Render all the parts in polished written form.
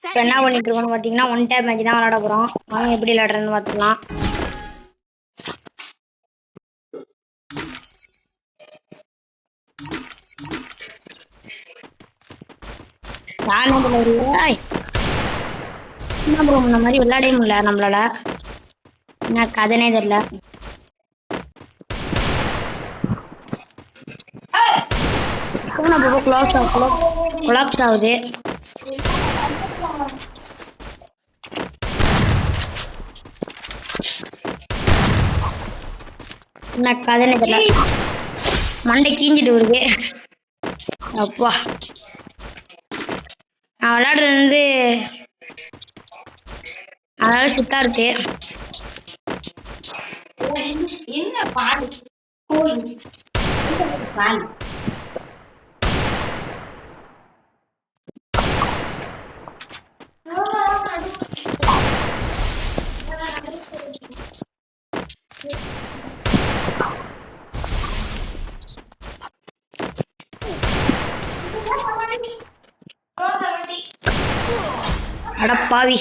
இப்போ என்ன பண்ணிட்டு இருக்கோம்னு பார்த்தீங்கன்னா ஒன் டைம் மேட்ச் தான் விளையாட போகிறோம். வாங்க எப்படி விளையாடுறேன்னு பார்த்துக்கலாம். என்ன ப்ரோ இந்த மாதிரி விளையாடவே முடியல நம்மளால. என்ன கதனே தெரியல. கொலாப்ஸ் ஆகுது. என்ன கதனே தெரியல. மண்டை கீஞ்சிட்டு வருது. அப்பா நான் விளையாடுறது வந்து அதனால சுத்தா இருக்கு. என்ன பால் பால் அடப்பாவி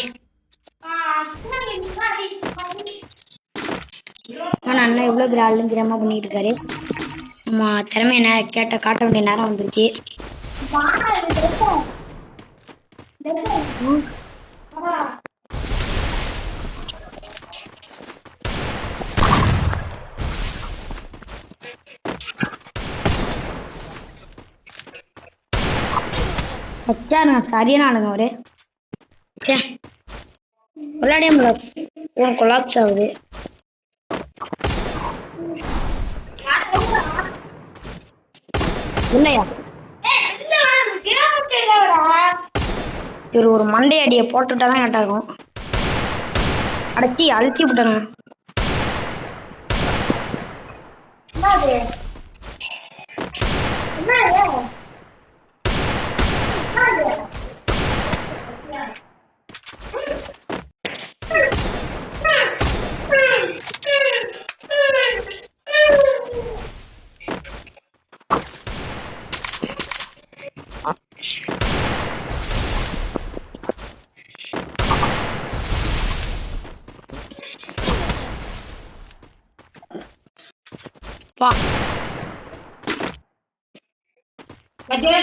அண்ணா எவ்வளவு பெரிய ஆளுன்னு தெரியாம பண்ணிட்டு இருக்காரு. நம்ம திறமை என்ன கேட்ட காட்ட வேண்டிய நேரம் வந்துருச்சு. சரியான ஆளுங்க அவரு. விளையாடே முடியல. கொலாப்ஸ் ஆகுது. இல்லையா இவர் ஒரு மண்டை அடியை போட்டுட்டாதான் கரெக்டா இருக்கும். அடச்சி அழுத்தி விட்டாங்க.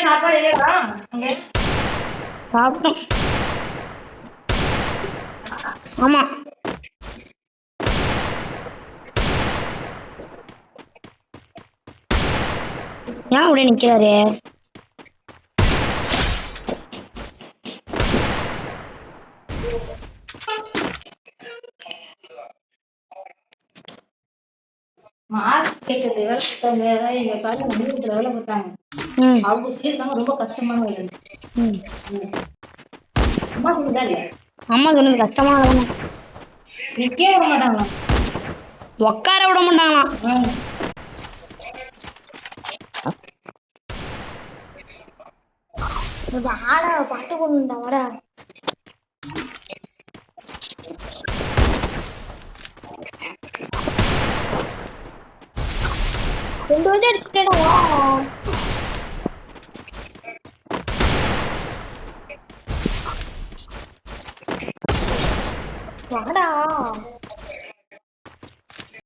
சாப்பாடு சாப்பிட்டோம். ஆமா ஏன் உடனே நிக்கிறாரு? எங்க காலையில வேலை பார்த்தாங்க. அவங்க சொல்லியிருக்காங்க ரொம்ப கஷ்டமான வேலை. அம்மா சொன்னது கஷ்டமான வேலை. நிக்கவே விட மாட்டாங்களாம், உட்கார விட மாட்டாங்களாம். ஆட பாட்டு கொண்டு வர ரெண்டு வந்து எடுத்துட்டா வாடா.